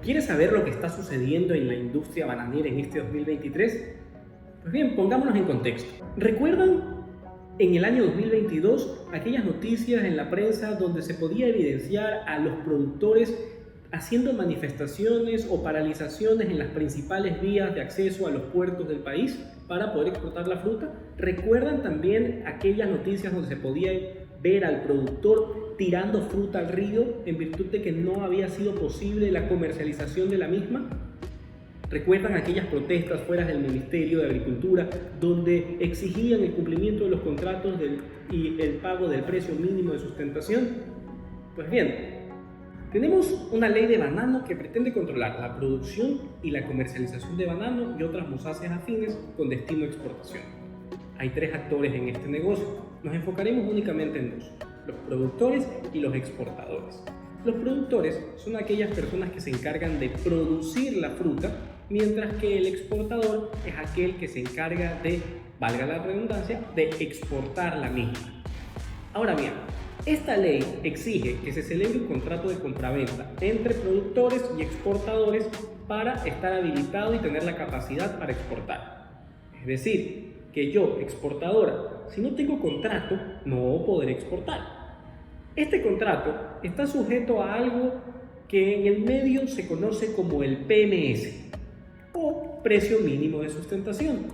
¿Quieres saber lo que está sucediendo en la industria bananera en este 2023? Pues bien, pongámonos en contexto. ¿Recuerdan en el año 2022 aquellas noticias en la prensa donde se podía evidenciar a los productores haciendo manifestaciones o paralizaciones en las principales vías de acceso a los puertos del país para poder exportar la fruta? ¿Recuerdan también aquellas noticias donde se podía ver al productor tirando fruta al río en virtud de que no había sido posible la comercialización de la misma? ¿Recuerdan aquellas protestas fuera del Ministerio de Agricultura donde exigían el cumplimiento de los contratos y el pago del precio mínimo de sustentación? Pues bien, tenemos una ley de banano que pretende controlar la producción y la comercialización de banano y otras mosáceas afines con destino a exportación. Hay tres actores en este negocio. Nos enfocaremos únicamente en dos: los productores y los exportadores. Los productores son aquellas personas que se encargan de producir la fruta, mientras que el exportador es aquel que se encarga de, valga la redundancia, de exportar la misma. Ahora bien, esta ley exige que se celebre un contrato de compraventa entre productores y exportadores para estar habilitado y tener la capacidad para exportar. Es decir, que yo, exportadora, si no tengo contrato, no podré exportar. Este contrato está sujeto a algo que en el medio se conoce como el PMS, o precio mínimo de sustentación.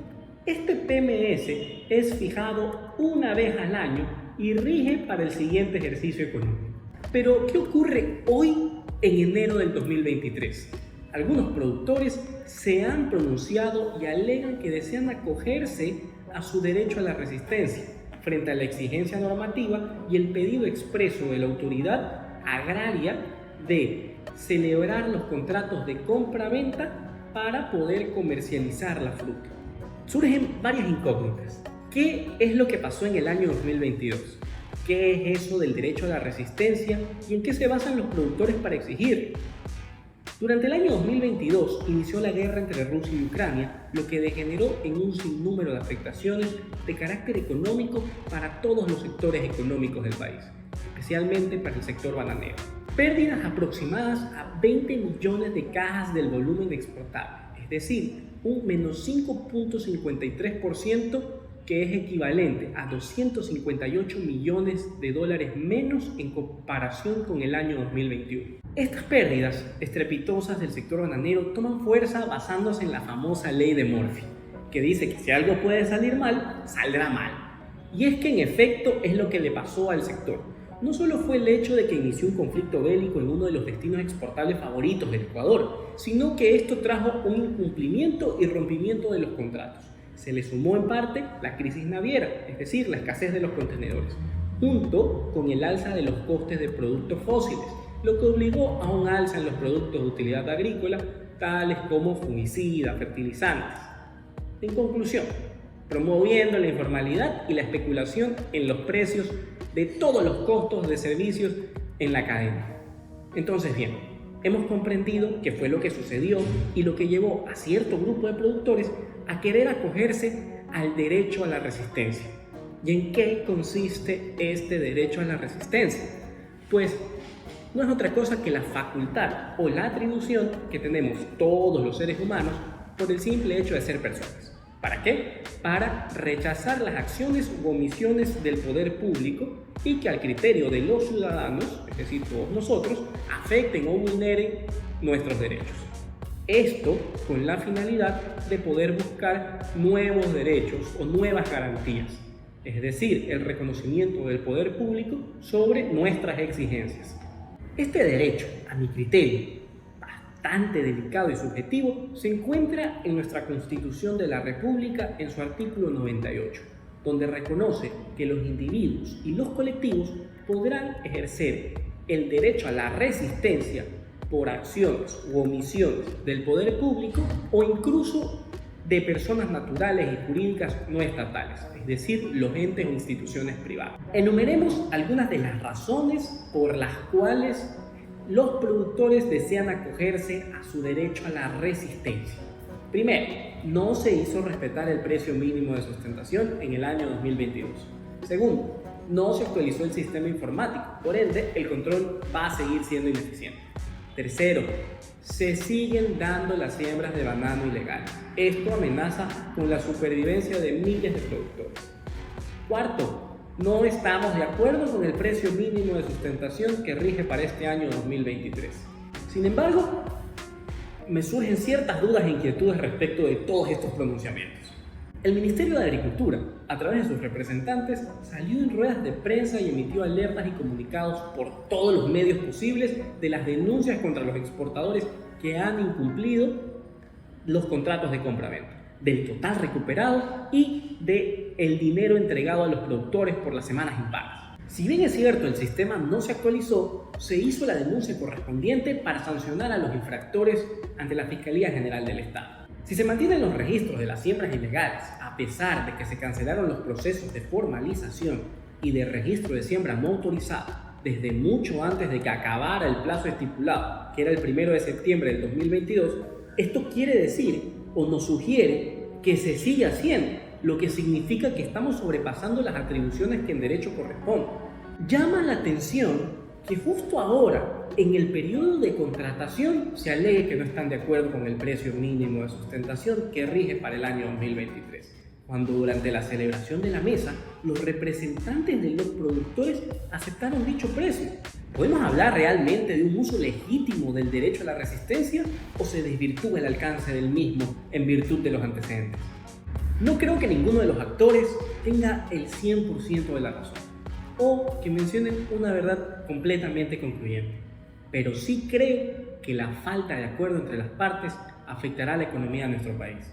Este PMS es fijado una vez al año y rige para el siguiente ejercicio económico. Pero, ¿qué ocurre hoy en enero del 2023? Algunos productores se han pronunciado y alegan que desean acogerse a su derecho a la resistencia frente a la exigencia normativa y el pedido expreso de la autoridad agraria de celebrar los contratos de compra-venta para poder comercializar la fruta. Surgen varias incógnitas. ¿Qué es lo que pasó en el año 2022? ¿Qué es eso del derecho a la resistencia y en qué se basan los productores para exigirlo? Durante el año 2022 inició la guerra entre Rusia y Ucrania, lo que degeneró en un sinnúmero de afectaciones de carácter económico para todos los sectores económicos del país, especialmente para el sector bananero. Pérdidas aproximadas a 20 millones de cajas del volumen exportable, es decir, un menos 5.53%, que es equivalente a 258 millones de dólares menos en comparación con el año 2021. Estas pérdidas estrepitosas del sector bananero toman fuerza basándose en la famosa ley de Murphy, que dice que si algo puede salir mal, saldrá mal. Y es que en efecto es lo que le pasó al sector. No solo fue el hecho de que inició un conflicto bélico en uno de los destinos exportables favoritos del Ecuador, sino que esto trajo un incumplimiento y rompimiento de los contratos. Se le sumó en parte la crisis naviera, es decir, la escasez de los contenedores, junto con el alza de los costes de productos fósiles, lo que obligó a un alza en los productos de utilidad agrícola, tales como fungicidas, fertilizantes. En conclusión, promoviendo la informalidad y la especulación en los precios de todos los costos de servicios en la cadena. Entonces, bien, hemos comprendido qué fue lo que sucedió y lo que llevó a cierto grupo de productores a querer acogerse al derecho a la resistencia. ¿Y en qué consiste este derecho a la resistencia? Pues no es otra cosa que la facultad o la atribución que tenemos todos los seres humanos por el simple hecho de ser personas. ¿Para qué? Para rechazar las acciones u omisiones del poder público y que al criterio de los ciudadanos, es decir, todos nosotros, afecten o vulneren nuestros derechos. Esto con la finalidad de poder buscar nuevos derechos o nuevas garantías, es decir, el reconocimiento del poder público sobre nuestras exigencias. Este derecho, a mi criterio, bastante delicado y subjetivo, se encuentra en nuestra Constitución de la República en su artículo 98, donde reconoce que los individuos y los colectivos podrán ejercer el derecho a la resistencia por acciones u omisiones del poder público o incluso de personas naturales y jurídicas no estatales, es decir, los entes o instituciones privadas. Enumeremos algunas de las razones por las cuales los productores desean acogerse a su derecho a la resistencia. Primero, no se hizo respetar el precio mínimo de sustentación en el año 2022. Segundo, no se actualizó el sistema informático, por ende, el control va a seguir siendo ineficiente. Tercero, se siguen dando las siembras de banano ilegal. Esto amenaza con la supervivencia de miles de productores. Cuarto, no estamos de acuerdo con el precio mínimo de sustentación que rige para este año 2023. Sin embargo, me surgen ciertas dudas e inquietudes respecto de todos estos pronunciamientos. El Ministerio de Agricultura, a través de sus representantes, salió en ruedas de prensa y emitió alertas y comunicados por todos los medios posibles de las denuncias contra los exportadores que han incumplido los contratos de compra-venta, del total recuperado y del dinero entregado a los productores por las semanas impares. Si bien es cierto el sistema no se actualizó, se hizo la denuncia correspondiente para sancionar a los infractores ante la Fiscalía General del Estado. Si se mantienen los registros de las siembras ilegales, a pesar de que se cancelaron los procesos de formalización y de registro de siembra no autorizada desde mucho antes de que acabara el plazo estipulado, que era el 1 de septiembre del 2022, esto quiere decir o nos sugiere que se sigue haciendo, lo que significa que estamos sobrepasando las atribuciones que en derecho corresponden. Llama la atención que justo ahora, en el periodo de contratación, se alegue que no están de acuerdo con el precio mínimo de sustentación que rige para el año 2023, cuando durante la celebración de la mesa, los representantes de los productores aceptaron dicho precio. ¿Podemos hablar realmente de un uso legítimo del derecho a la resistencia o se desvirtúa el alcance del mismo en virtud de los antecedentes? No creo que ninguno de los actores tenga el 100% de la razón o que mencionen una verdad completamente concluyente, pero sí creo que la falta de acuerdo entre las partes afectará a la economía de nuestro país.